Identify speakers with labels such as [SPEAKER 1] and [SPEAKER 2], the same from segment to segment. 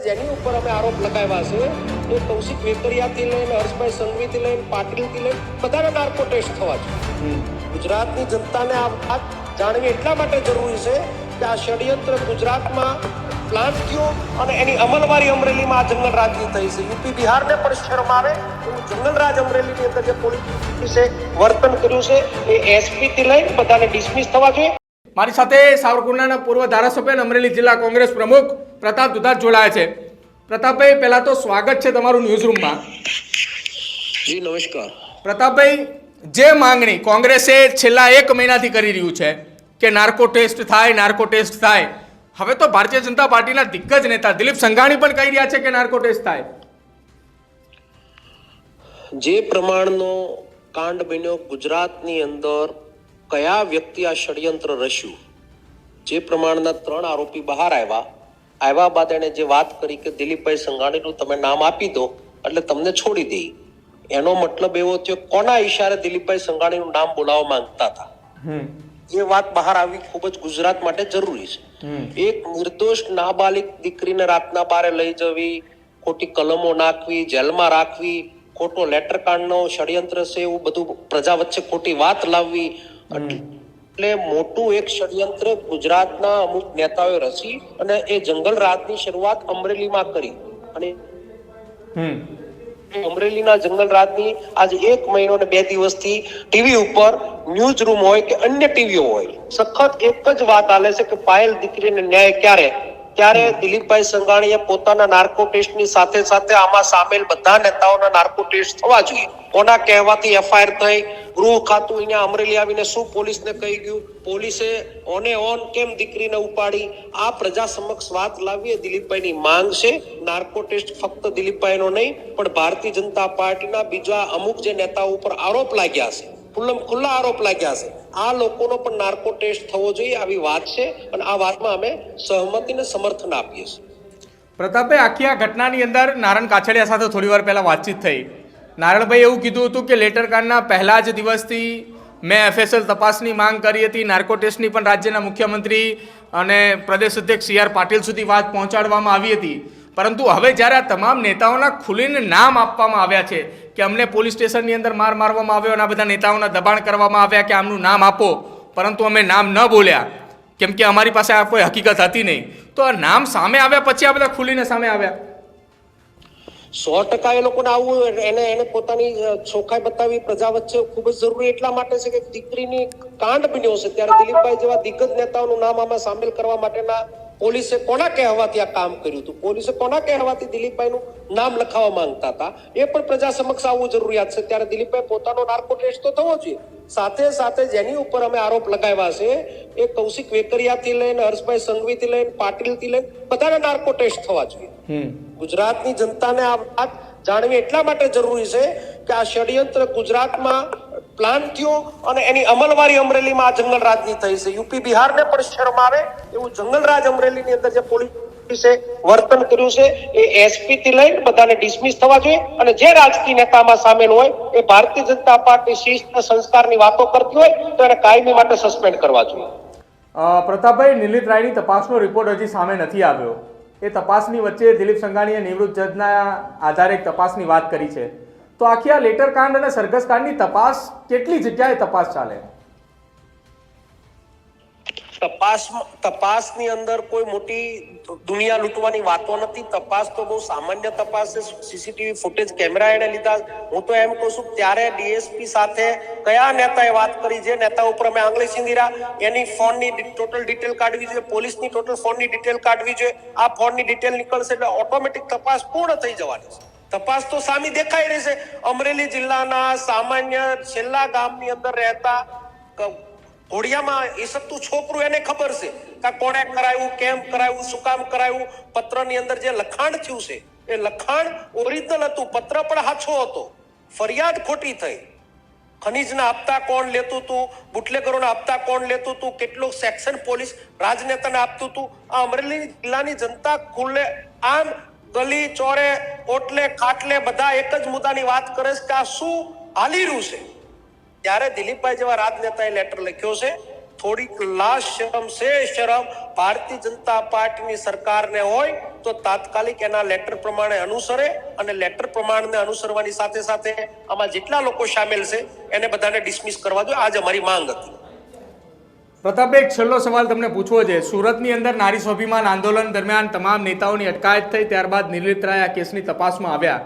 [SPEAKER 1] જેની ઉપર અમે આરોપ લગાવ્યા છે એ કૌશિક વેકરિયાથી લઈને હર્ષભાઈ સંઘવીથી લઈને પાટીલથી લઈને બધાને નાર્કો ટેસ્ટ થવા જોઈએ। ગુજરાતની જનતાને આ વાત જાણવી એટલા માટે જરૂરી છે કે આ ષડયંત્ર ગુજરાતમાં પ્લાન થયો અને એની અમલવારી અમરેલીમાં આ જંગલ રાજની થઈ છે। યુપી બિહારને પણ શરમ આવે એવું જંગલ રાજ અમરેલીની અંદર જે પોલીસે વર્તન કર્યું છે એ એસપી થી લઈને બધાને ડિસમિસ થવા જોઈએ।
[SPEAKER 2] મારી સાથે સાવરકુંડલાના પૂર્વ ધારાસભ્ય અને અમરેલી જિલ્લા કોંગ્રેસ પ્રમુખ પ્રતાપ દુધાત જોડાયા છે। પ્રતાપભાઈ, પહેલા તો સ્વાગત છે તમારું ન્યૂઝરૂમમાં।
[SPEAKER 1] જી નમસ્કાર।
[SPEAKER 2] પ્રતાપભાઈ, જે માંગણી કોંગ્રેસે છેલ્લા 1 મહિનાથી કરી રહ્યું છે કે નાર્કો ટેસ્ટ થાય, હવે તો ભારતીય જનતા પાર્ટીના દિગ્ગજ નેતા દિલીપ સંઘાણી પણ કહી રહ્યા છે કે નાર્કો ટેસ્ટ થાય।
[SPEAKER 1] જે પ્રમાણનો કાંડ બન્યો ગુજરાતની અંદર, કયા વ્યક્તિ આ ષડયંત્ર રચ્યું, જે પ્રમાણના 3 આરોપી બહાર આવ્યા બાદ એને જે વાત કરી કે દિલીપભાઈ સંઘાણીનું તમે નામ આપી દો એટલે તમને છોડી દઈ, એનો મતલબ એવો થયો કોના ઈશારે દિલીપભાઈ સંઘાણીનું નામ બોલાવવા માંગતા હતા, એ વાત બહાર આવવી ખૂબ જ ગુજરાત માટે જરૂરી છે। એક નિર્દોષ નાબાલિગ દીકરીને રાતના બારે લઈ જવી, ખોટી કલમો નાખવી, જેલમાં રાખવી, ખોટો લેટર કાંડનો ષડયંત્ર છે એવું બધું પ્રજા વચ્ચે ખોટી વાત લાવવી, એટલે મોટું એક ષડયંત્ર ગુજરાતના અમુક નેતાઓએ રચી અને એ જંગલ રાજની શરૂઆત અમરેલીમાં કરી અને અમરેલીના જંગલ રાજની આજે 1 મહિનો અને 2 દિવસથી ટીવી ઉપર ન્યૂઝ રૂમ હોય કે અન્ય ટીવીઓ હોય સખત એક જ વાત આલે છે કે પાયલ દીકરીને ન્યાય ત્યારે દિલીપભાઈ સંઘાણીએ પોતાના નાર્કો ટેસ્ટની સાથે સાથે આમાં સામેલ બધા નેતાઓના નાર્કો ટેસ્ટ થવા જોઈએ। કોના કહેવાથી એફઆઈઆર થઈ, ગૃહ ખાતું અહીંયા અમરેલી આવીને શું પોલીસને કહી ગયું, પોલીસે ઓન કેમ દીકરીને ઉપાડી, આ પ્રજા સમક્ષ વાત લાવીએ દિલીપભાઈની માંગ છે। નાર્કો ટેસ્ટ ફક્ત દિલીપભાઈનો નહીં પણ ભારતીય જનતા પાર્ટીના બીજા અમુક જે નેતાઓ ઉપર આરોપ લાગ્યા છે, ખુલ્લા આરોપ લાગ્યા છે, આ લોકોનો પણ નાર્કો ટેસ્ટ થવો જોઈએ આવી વાત છે અને આ વાતમાં અમે સહમતીને સમર્થન આપીએ છીએ।
[SPEAKER 2] પ્રતાપભાઈ, આખી આ ઘટનાની અંદર નારણ કાછડિયા સાથે થોડી વાર પહેલા વાતચીત થઈ। નારણભાઈ એવું કીધું હતું કે લેટરકાંડના પહેલા જ દિવસથી મેં એફએસએલ તપાસની માંગ કરી હતી, નાર્કો ટેસ્ટની પણ રાજ્યના મુખ્યમંત્રી અને પ્રદેશ અધ્યક્ષ CR પાટીલ સુધી વાત પહોંચાડવામાં આવી હતી, પરંતુ હવે જ્યારે આ તમામ નેતાઓના ખુલીને નામ આપવામાં આવ્યા છે કે અમને પોલીસ સ્ટેશનની અંદર મારવામાં આવ્યો અને આ બધા નેતાઓના દબાણ કરવામાં આવ્યા કે આમનું નામ આપો, પરંતુ અમે નામ ન બોલ્યા કેમ કે અમારી પાસે આ કોઈ હકીકત હતી નહીં, તો આ નામ સામે આવ્યા પછી આ બધા ખુલીને સામે આવ્યા।
[SPEAKER 1] 100% એ લોકોને આવવું એને પોતાની ચોખાઈ બતાવી પ્રજા વચ્ચે ખૂબ જ જરૂરી એટલા માટે છે કે દીકરીની કાંડ બન્યો છે ત્યારે દિલીપભાઈ જેવા દિગ્ગજ નેતાઓનું નામ આમાં સામેલ કરવા માટેના પોલીસે કોના કહેવાથી આ કામ કર્યું હતું, પોલીસે કોના કહેવાથી દિલીપભાઈનું નામ લખાવવા માંગતા હતા, એ પણ પ્રજા સમક્ષ આવવું જરૂરિયાત છે। ત્યારે દિલીપભાઈ પોતાનો નાર્કો ટેસ્ટ તો થવો જોઈએ, સાથે સાથે જેની ઉપર અમે આરોપ લગાવ્યા છે એ કૌશિક વેકરિયાથી લઈને હર્ષભાઈ સંઘવીથી લઈને પાટીલથી લઈને બધાને નાર્કો ટેસ્ટ થવા જોઈએ। ગુજરાતની જનતાને આ વાત જાણવી એટલા માટે જરૂરી છે કે આ ષડયંત્ર ગુજરાતમાં પ્લાન થયો અને એની અમલવારી અમરેલીમાં આ જંગલ રાજની થઈ છે। યુપી બિહારને પણ શરમ આવે એવું જંગલ રાજ અમરેલીની અંદર જે પોલીસે વર્તન કર્યું છે એ એસપી થી લઈને બધાને ડિસમિસ થવા જોઈએ અને જે રાજકીય નેતામાં સામેલ હોય એ ભારતીય જનતા પાર્ટી શિસ્ત સંસ્કારની વાતો કરતી હોય તો એને કાયમી માટે સસ્પેન્ડ કરવા જોઈએ।
[SPEAKER 2] પ્રતાપભાઈ, નિલીત રાયની તપાસનો રિપોર્ટ હજી સામે નથી આવ્યો, એ તપાસની વચ્ચે દિલીપ સંઘાણીએ નિવૃત્ત જજના આધારે એક તપાસની વાત કરી છે, તો આખી આ લેટર કાંડ અને સરઘસ કાંડની તપાસ કેટલી જગ્યાએ તપાસ ચાલે?
[SPEAKER 1] તપાસની અંદર કોઈ મોટી દુનિયા લૂંટવાની વાતો નથી। તપાસ તો બહુ સામાન્ય તપાસ છે, સીસીટીવી ફૂટેજ કેમેરા એને લીધા। હું તો એમ કહું છું ત્યારે ડીએસપી સાથે કયા નેતાએ વાત કરી, જે નેતા ઉપર અમે આંગળી સીંધીરા એની ફોનની ટોટલ ડિટેલ કાઢવી જોઈએ, પોલીસની ટોટલ ફોનની ડિટેલ કાઢવી જોઈએ। આ ફોનની ડિટેલ નીકળશે એટલે ઓટોમેટિક તપાસ પૂર્ણ થઈ જવાની છે। તપાસ તો સામે દેખાઈ રહી છે। અમરેલી જિલ્લાના સામાન્ય છેલ્લા ગામની અંદર રહેતા ઘોડિયામાં ઈસકતું છોકરું એને ખબર છે કે કોણે કરાયું, કેમ કરાયું, શું કામ કરાયું, પત્રની અંદર જે લખાણ થયું છે એ લખાણ ઓરિજિનલ હતું, પત્ર પણ સાચો હતો, ફરિયાદ ખોટી થઈ। ખનીજના હપ્તા કોણ લેતું હતું, બુટલેગરોના હપ્તા કોણ લેતું હતું, કેટલું સેક્શન પોલીસ રાજનેતાને આપતું હતું, આ અમરેલી જિલ્લાની જનતા ખુલ્લે આમ ગલી ચોરે ઓટલે ખાટલે બધા એક જ મુદ્દાની વાત કરે છે કે આ શું હાલી રહ્યું છે। ત્યારે દિલીપભાઈ જેવા રાજનેતાએ લેટર લખ્યો છે, થોડીક લાશ શરમ સે શરમ ભારતીય જનતા પાર્ટીની સરકારને હોય તો તાત્કાલિક એના લેટર પ્રમાણે અનુસરે અને લેટર પ્રમાણે અનુસરવાની સાથે સાથે આમાં જેટલા લોકો સામેલ છે એને બધાને ડિસમિસ કરવા જોઈએ. આજ અમારી માંગ હતી.
[SPEAKER 2] પ્રતાપભાઈ, એક છેલ્લો સવાલ તમને પૂછવો છે. સુરતની અંદર નારી સ્વાભિમાન આંદોલન દરમિયાન તમામ નેતાઓની અટકાયત થઈ, ત્યારબાદ નિર્લિપ્ત રાય આ કેસની તપાસમાં આવ્યા.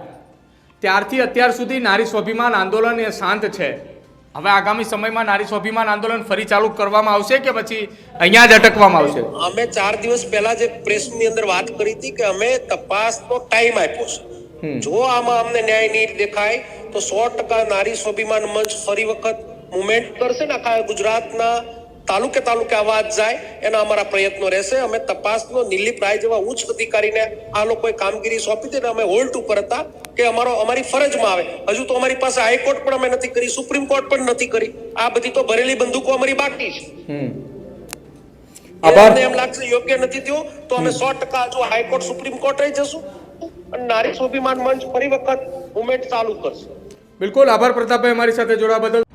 [SPEAKER 2] ત્યારથી અત્યાર સુધી નારી સ્વાભિમાન આંદોલન એ શાંત છે. હવે આગામી સમયમાં નારી સ્વાભિમાન આંદોલન ફરી ચાલુ કરવામાં આવશે કે પછી અહીંયા જ અટકવામાં આવશે?
[SPEAKER 1] અમે 4 દિવસ પહેલા જે પ્રેસની અંદર વાત કરી હતી કે અમે તપાસનો ટાઈમ આપ્યો છે. જો આમાં અમને ન્યાય નહીં દેખાય તો 100% નારી સ્વાભિમાન મંચ ફરી વખત મુવમેન્ટ કરશે ને આખા ગુજરાતના તાલુકે તાલુકે અવાજ જાય એના અમારા પ્રયત્નો રહેશે. અમે તપાસનો નિર્લિપ રાય જેવા ઉચ્ચ અધિકારીને આ લોકોએ કામગીરી સોંપી હતી. અમે હોલ્ડ ઉપર હતા કે અમારી ફરજમાં આવે. હજુ તો અમારી પાસે હાઈકોર્ટ પણ અમે નથી કરી, સુપ્રીમ કોર્ટ પણ નથી કરી. આ બધી તો ભરેલી બંદૂકો અમારી બાકી છે.
[SPEAKER 2] આભાર.
[SPEAKER 1] એમ લાગશે યોગ્ય નથી થયો તો અમે 100% જો હાઈકોર્ટ સુપ્રીમ કોર્ટ રહી જશું અને નારી સ્વાભિમાન મંચ ફરી વખત મુવમેન્ટ ચાલુ કરશે.
[SPEAKER 2] બિલકુલ આભાર પ્રતાપભાઈ, અમારી સાથે જોડાવા બદલ.